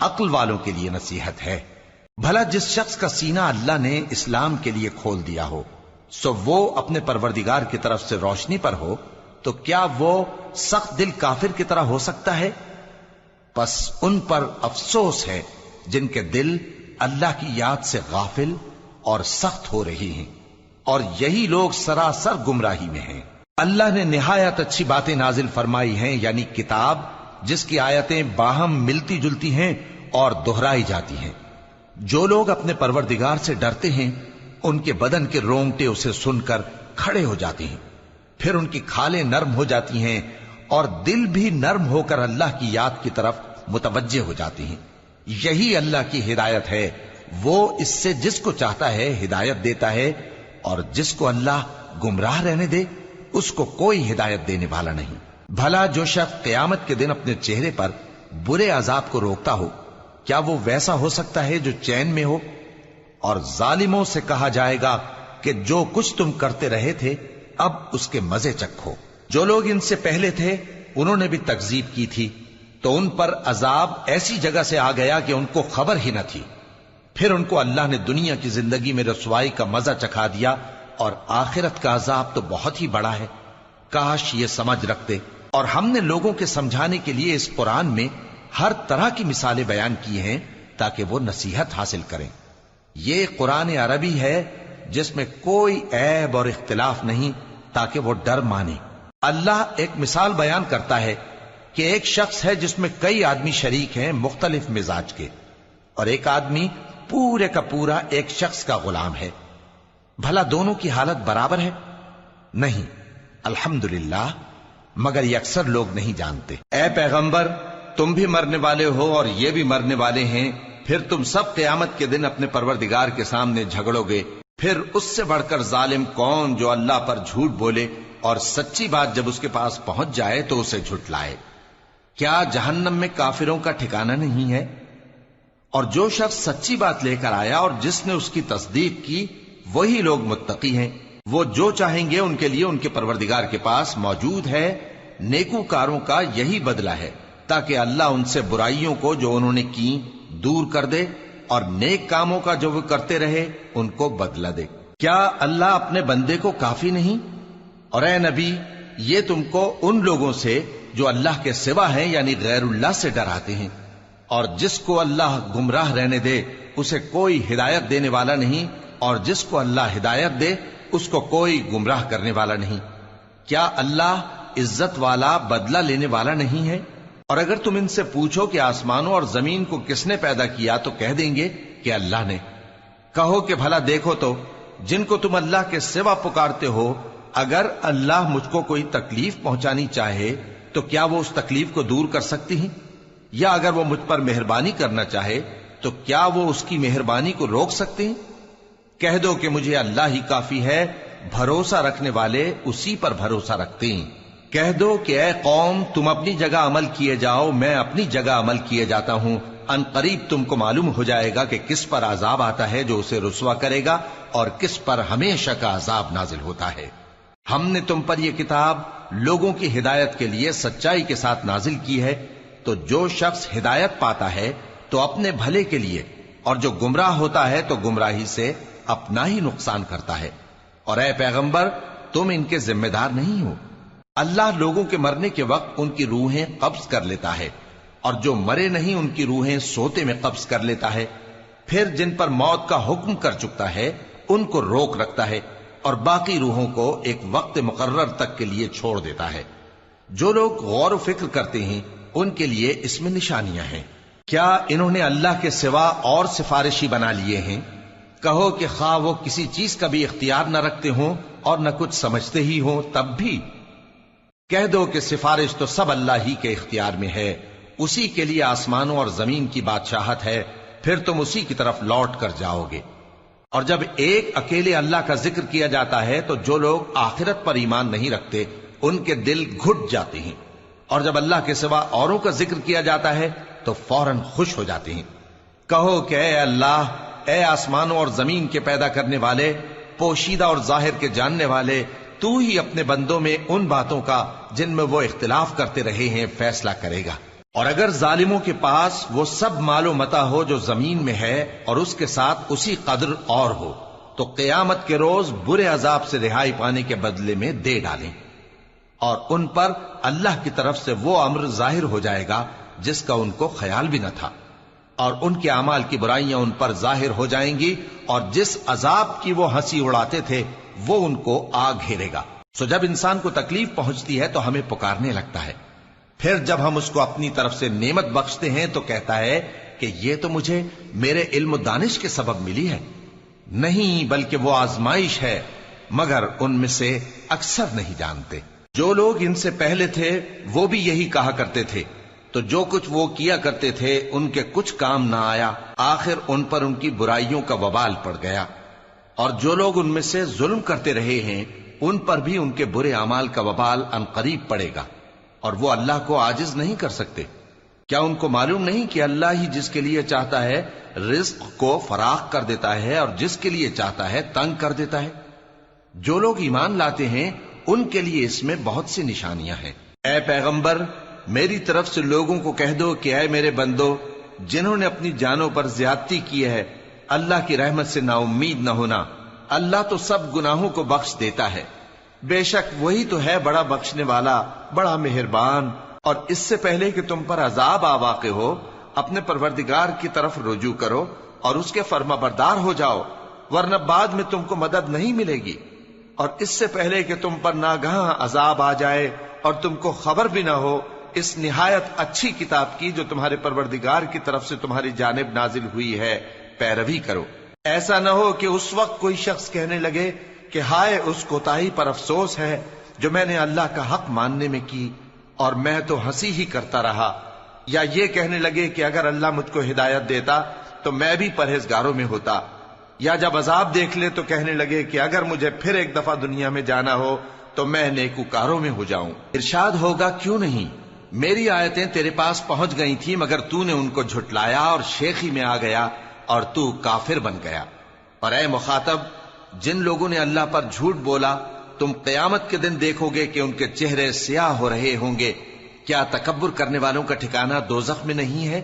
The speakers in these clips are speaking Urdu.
عقل والوں کے لیے نصیحت ہے۔ بھلا جس شخص کا سینہ اللہ نے اسلام کے لیے کھول دیا ہو سو وہ اپنے پروردگار کی طرف سے روشنی پر ہو، تو کیا وہ سخت دل کافر کی طرح ہو سکتا ہے؟ پس ان پر افسوس ہے جن کے دل اللہ کی یاد سے غافل اور سخت ہو رہی ہیں، اور یہی لوگ سراسر گمراہی میں ہیں۔ اللہ نے نہایت اچھی باتیں نازل فرمائی ہیں، یعنی کتاب جس کی آیتیں باہم ملتی جلتی ہیں اور دہرائی جاتی ہیں۔ جو لوگ اپنے پروردگار سے ڈرتے ہیں ان کے بدن کے رونگٹے اسے سن کر کھڑے ہو جاتے ہیں، پھر ان کی کھالیں نرم ہو جاتی ہیں اور دل بھی نرم ہو کر اللہ کی یاد کی طرف متوجہ ہو جاتی ہیں۔ یہی اللہ کی ہدایت ہے، وہ اس سے جس کو چاہتا ہے ہدایت دیتا ہے، اور جس کو اللہ گمراہ رہنے دے اس کو کوئی ہدایت دینے والا نہیں۔ بھلا جو شخص قیامت کے دن اپنے چہرے پر برے عذاب کو روکتا ہو، کیا وہ ویسا ہو سکتا ہے جو چین میں ہو؟ اور ظالموں سے کہا جائے گا کہ جو کچھ تم کرتے رہے تھے اب اس کے مزے چکھو۔ جو لوگ ان سے پہلے تھے انہوں نے بھی تکذیب کی تھی، تو ان پر عذاب ایسی جگہ سے آ گیا کہ ان کو خبر ہی نہ تھی۔ پھر ان کو اللہ نے دنیا کی زندگی میں رسوائی کا مزہ چکھا دیا، اور آخرت کا عذاب تو بہت ہی بڑا ہے۔ کاش یہ سمجھ رکھتے۔ اور ہم نے لوگوں کے سمجھانے کے لیے اس قرآن میں ہر طرح کی مثالیں بیان کی ہیں تاکہ وہ نصیحت حاصل کریں۔ یہ قرآن عربی ہے جس میں کوئی عیب اور اختلاف نہیں، تاکہ وہ ڈر مانے۔ اللہ ایک مثال بیان کرتا ہے کہ ایک شخص ہے جس میں کئی آدمی شریک ہیں مختلف مزاج کے، اور ایک آدمی پورے کا پورا ایک شخص کا غلام ہے۔ بھلا دونوں کی حالت برابر ہے؟ نہیں، الحمدللہ، مگر یہ اکثر لوگ نہیں جانتے۔ اے پیغمبر، تم بھی مرنے والے ہو اور یہ بھی مرنے والے ہیں، پھر تم سب قیامت کے دن اپنے پروردگار کے سامنے جھگڑو گے۔ پھر اس سے بڑھ کر ظالم کون جو اللہ پر جھوٹ بولے اور سچی بات جب اس کے پاس پہنچ جائے تو اسے جھٹلائے۔ کیا جہنم میں کافروں کا ٹھکانہ نہیں ہے؟ اور جو شخص سچی بات لے کر آیا اور جس نے اس کی تصدیق کی وہی لوگ متقی ہیں۔ وہ جو چاہیں گے ان کے لیے ان کے پروردگار کے پاس موجود ہے۔ نیکوکاروں کا یہی بدلہ ہے، تاکہ اللہ ان سے برائیوں کو جو انہوں نے کی دور کر دے، اور نیک کاموں کا جو وہ کرتے رہے ان کو بدلہ دے۔ کیا اللہ اپنے بندے کو کافی نہیں؟ اور اے نبی، یہ تم کو ان لوگوں سے جو اللہ کے سوا ہیں یعنی غیر اللہ سے ڈراتے ہیں، اور جس کو اللہ گمراہ رہنے دے اسے کوئی ہدایت دینے والا نہیں، اور جس کو اللہ ہدایت دے اس کو کوئی گمراہ کرنے والا نہیں۔ کیا اللہ عزت والا بدلہ لینے والا نہیں ہے؟ اور اگر تم ان سے پوچھو کہ آسمانوں اور زمین کو کس نے پیدا کیا تو کہہ دیں گے کہ اللہ نے۔ کہو کہ بھلا دیکھو تو جن کو تم اللہ کے سوا پکارتے ہو، اگر اللہ مجھ کو کوئی تکلیف پہنچانی چاہے تو کیا وہ اس تکلیف کو دور کر سکتی ہیں؟ یا اگر وہ مجھ پر مہربانی کرنا چاہے تو کیا وہ اس کی مہربانی کو روک سکتے ہیں؟ کہہ دو کہ مجھے اللہ ہی کافی ہے، بھروسہ رکھنے والے اسی پر بھروسہ رکھتے ہیں۔ کہہ دو کہ اے قوم، تم اپنی جگہ عمل کیے جاؤ، میں اپنی جگہ عمل کیے جاتا ہوں۔ ان قریب تم کو معلوم ہو جائے گا کہ کس پر عذاب آتا ہے جو اسے رسوا کرے گا، اور کس پر ہمیشہ کا عذاب نازل ہوتا ہے۔ ہم نے تم پر یہ کتاب لوگوں کی ہدایت کے لیے سچائی کے ساتھ نازل کی ہے، تو جو شخص ہدایت پاتا ہے تو اپنے بھلے کے لیے، اور جو گمراہ ہوتا ہے تو گمراہی سے اپنا ہی نقصان کرتا ہے۔ اور اے پیغمبر، تم ان کے ذمہ دار نہیں ہو۔ اللہ لوگوں کے مرنے کے وقت ان کی روحیں قبض کر لیتا ہے، اور جو مرے نہیں ان کی روحیں سوتے میں قبض کر لیتا ہے۔ پھر جن پر موت کا حکم کر چکتا ہے ان کو روک رکھتا ہے، اور باقی روحوں کو ایک وقت مقرر تک کے لیے چھوڑ دیتا ہے۔ جو لوگ غور و فکر کرتے ہیں ان کے لیے اس میں نشانیاں ہیں۔ کیا انہوں نے اللہ کے سوا اور سفارشی بنا لیے ہیں؟ کہو کہ خواہ وہ کسی چیز کا بھی اختیار نہ رکھتے ہوں اور نہ کچھ سمجھتے ہی ہوں تب بھی کہہ دو کہ سفارش تو سب اللہ ہی کے اختیار میں ہے، اسی کے لیے آسمانوں اور زمین کی بادشاہت ہے، پھر تم اسی کی طرف لوٹ کر جاؤ گے۔ اور جب ایک اکیلے اللہ کا ذکر کیا جاتا ہے تو جو لوگ آخرت پر ایمان نہیں رکھتے ان کے دل گھٹ جاتے ہیں، اور جب اللہ کے سوا اوروں کا ذکر کیا جاتا ہے تو فوراً خوش ہو جاتے ہیں۔ کہو کہ اے اللہ، اے آسمانوں اور زمین کے پیدا کرنے والے، پوشیدہ اور ظاہر کے جاننے والے، تو ہی اپنے بندوں میں ان باتوں کا جن میں وہ اختلاف کرتے رہے ہیں فیصلہ کرے گا۔ اور اگر ظالموں کے پاس وہ سب مال و متا ہو جو زمین میں ہے اور اس کے ساتھ اسی قدر اور ہو تو قیامت کے روز برے عذاب سے رہائی پانے کے بدلے میں دے ڈالیں، اور ان پر اللہ کی طرف سے وہ امر ظاہر ہو جائے گا جس کا ان کو خیال بھی نہ تھا، اور ان کے اعمال کی برائیاں ان پر ظاہر ہو جائیں گی، اور جس عذاب کی وہ ہنسی اڑاتے تھے وہ ان کو آ گھیرے گا۔ سو جب انسان کو تکلیف پہنچتی ہے تو ہمیں پکارنے لگتا ہے، پھر جب ہم اس کو اپنی طرف سے نعمت بخشتے ہیں تو کہتا ہے کہ یہ تو مجھے میرے علم و دانش کے سبب ملی ہے۔ نہیں، بلکہ وہ آزمائش ہے، مگر ان میں سے اکثر نہیں جانتے۔ جو لوگ ان سے پہلے تھے وہ بھی یہی کہا کرتے تھے، تو جو کچھ وہ کیا کرتے تھے ان کے کچھ کام نہ آیا، آخر ان پر ان کی برائیوں کا وبال پڑ گیا۔ اور جو لوگ ان میں سے ظلم کرتے رہے ہیں ان پر بھی ان کے برے اعمال کا وبال عنقریب پڑے گا، اور وہ اللہ کو عاجز نہیں کر سکتے۔ کیا ان کو معلوم نہیں کہ اللہ ہی جس کے لیے چاہتا ہے رزق کو فراخ کر دیتا ہے اور جس کے لیے چاہتا ہے تنگ کر دیتا ہے؟ جو لوگ ایمان لاتے ہیں ان کے لیے اس میں بہت سی نشانیاں ہیں۔ اے پیغمبر، میری طرف سے لوگوں کو کہہ دو کہ اے میرے بندو، جنہوں نے اپنی جانوں پر زیادتی کی ہے، اللہ کی رحمت سے نا امید نہ ہونا۔ اللہ تو سب گناہوں کو بخش دیتا ہے، بے شک وہی تو ہے بڑا بخشنے والا، بڑا مہربان۔ اور اس سے پہلے کہ تم پر عذاب آ واقع ہو، اپنے پروردگار کی طرف رجوع کرو اور اس کے فرما بردار ہو جاؤ، ورنہ بعد میں تم کو مدد نہیں ملے گی۔ اور اس سے پہلے کہ تم پر ناگہاں عذاب آ جائے اور تم کو خبر بھی نہ ہو، اس نہایت اچھی کتاب کی جو تمہارے پروردگار کی طرف سے تمہاری جانب نازل ہوئی ہے پیروی کرو۔ ایسا نہ ہو کہ اس وقت کوئی شخص کہنے لگے کہ ہائے اس کوتاہی پر افسوس ہے جو میں نے اللہ کا حق ماننے میں کی، اور میں تو ہنسی ہی کرتا رہا، یا یہ کہنے لگے کہ اگر اللہ مجھ کو ہدایت دیتا تو میں بھی پرہیزگاروں میں ہوتا، یا جب عذاب دیکھ لے تو کہنے لگے کہ اگر مجھے پھر ایک دفعہ دنیا میں جانا ہو تو میں نیکوکاروں میں ہو جاؤں۔ ارشاد ہوگا کیوں نہیں، میری آیتیں تیرے پاس پہنچ گئی تھی مگر تو نے ان کو جھٹلایا اور شیخی میں آ گیا اور تو کافر بن گیا۔ اور اے مخاطب، جن لوگوں نے اللہ پر جھوٹ بولا تم قیامت کے دن دیکھو گے کہ ان کے چہرے سیاہ ہو رہے ہوں گے۔ کیا تکبر کرنے والوں کا ٹھکانہ دوزخ میں نہیں ہے؟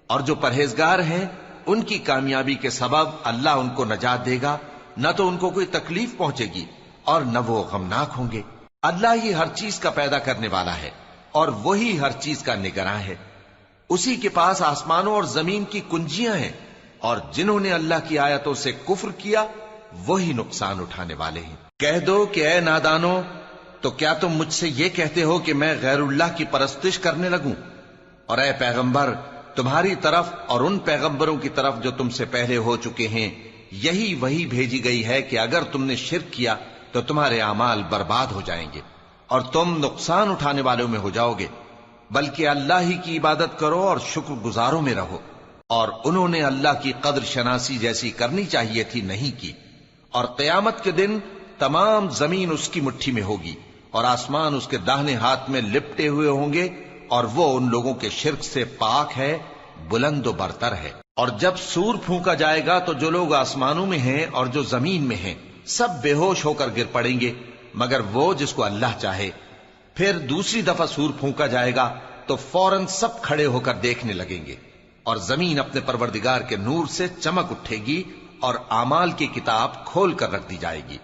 اور جو پرہیزگار ہیں ان کی کامیابی کے سبب اللہ ان کو نجات دے گا، نہ تو ان کو کوئی تکلیف پہنچے گی اور نہ وہ غمناک ہوں گے۔ اللہ ہی ہر چیز کا پیدا کرنے والا ہے اور وہی ہر چیز کا نگراں ہے۔ اسی کے پاس آسمانوں اور زمین کی کنجیاں ہیں، اور جنہوں نے اللہ کی آیتوں سے کفر کیا وہی نقصان اٹھانے والے ہیں۔ کہہ دو کہ اے نادانو، تو کیا تم مجھ سے یہ کہتے ہو کہ میں غیر اللہ کی پرستش کرنے لگوں؟ اور اے پیغمبر، تمہاری طرف اور ان پیغمبروں کی طرف جو تم سے پہلے ہو چکے ہیں یہی وہی بھیجی گئی ہے کہ اگر تم نے شرک کیا تو تمہارے اعمال برباد ہو جائیں گے اور تم نقصان اٹھانے والوں میں ہو جاؤ گے، بلکہ اللہ ہی کی عبادت کرو اور شکر گزاروں میں رہو۔ اور انہوں نے اللہ کی قدر شناسی جیسی کرنی چاہیے تھی نہیں کی۔ اور قیامت کے دن تمام زمین اس کی مٹھی میں ہوگی اور آسمان اس کے داہنے ہاتھ میں لپٹے ہوئے ہوں گے، اور وہ ان لوگوں کے شرک سے پاک ہے، بلند و برتر ہے۔ اور جب سور پھونکا جائے گا تو جو لوگ آسمانوں میں ہیں اور جو زمین میں ہیں سب بے ہوش ہو کر گر پڑیں گے مگر وہ جس کو اللہ چاہے۔ پھر دوسری دفعہ سور پھونکا جائے گا تو فوراً سب کھڑے ہو کر دیکھنے لگیں گے، اور زمین اپنے پروردگار کے نور سے چمک اٹھے گی اور اعمال کی کتاب کھول کر رکھ دی جائے گی،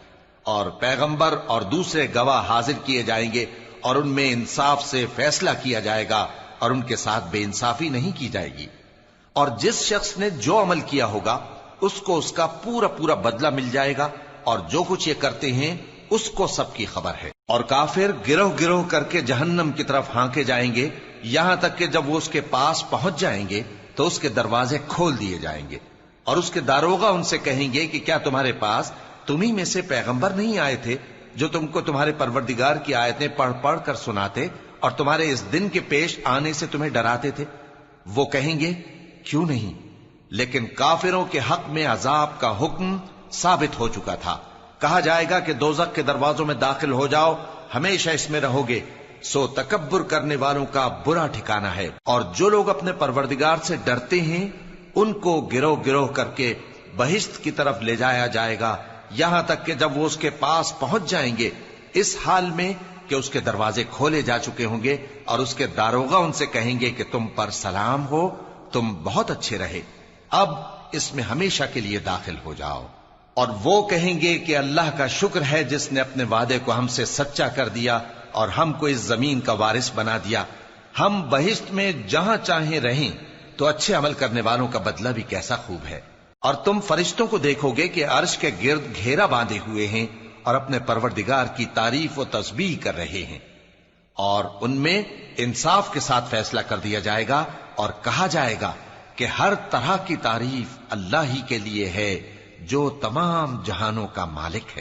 اور پیغمبر اور دوسرے گواہ حاضر کیے جائیں گے، اور ان میں انصاف سے فیصلہ کیا جائے گا اور ان کے ساتھ بے انصافی نہیں کی جائے گی۔ اور جس شخص نے جو عمل کیا ہوگا اس کو اس کا پورا پورا بدلہ مل جائے گا، اور جو کچھ یہ کرتے ہیں اس کو سب کی خبر ہے۔ اور کافر گروہ گروہ کر کے جہنم کی طرف ہانکے جائیں گے، یہاں تک کہ جب وہ اس کے پاس پہنچ جائیں گے تو اس کے دروازے کھول دیے جائیں گے، اور اس کے داروغہ ان سے کہیں گے کہ کیا تمہارے پاس تمہیں میں سے پیغمبر نہیں آئے تھے جو تم کو تمہارے پروردگار کی آیتیں پڑھ پڑھ کر سناتے اور تمہارے اس دن کے پیش آنے سے تمہیں ڈراتے تھے؟ وہ کہیں گے کیوں نہیں، لیکن کافروں کے حق میں عذاب کا حکم ثابت ہو چکا تھا۔ کہا جائے گا کہ دوزخ کے دروازوں میں داخل ہو جاؤ، ہمیشہ اس میں رہو گے، سو تکبر کرنے والوں کا برا ٹھکانہ ہے۔ اور جو لوگ اپنے پروردگار سے ڈرتے ہیں ان کو گروہ گروہ کر کے بہشت کی طرف لے جایا جائے گا، یہاں تک کہ جب وہ اس کے پاس پہنچ جائیں گے اس حال میں کہ اس کے دروازے کھولے جا چکے ہوں گے اور اس کے داروغہ ان سے کہیں گے کہ تم پر سلام ہو، تم بہت اچھے رہے، اب اس میں ہمیشہ کے لیے داخل ہو جاؤ۔ اور وہ کہیں گے کہ اللہ کا شکر ہے جس نے اپنے وعدے کو ہم سے سچا کر دیا اور ہم کو اس زمین کا وارث بنا دیا، ہم بہشت میں جہاں چاہیں رہیں، تو اچھے عمل کرنے والوں کا بدلہ بھی کیسا خوب ہے۔ اور تم فرشتوں کو دیکھو گے کہ عرش کے گرد گھیرا باندھے ہوئے ہیں اور اپنے پروردگار کی تعریف و تسبیح کر رہے ہیں، اور ان میں انصاف کے ساتھ فیصلہ کر دیا جائے گا اور کہا جائے گا کہ ہر طرح کی تعریف اللہ ہی کے لیے ہے جو تمام جہانوں کا مالک ہے۔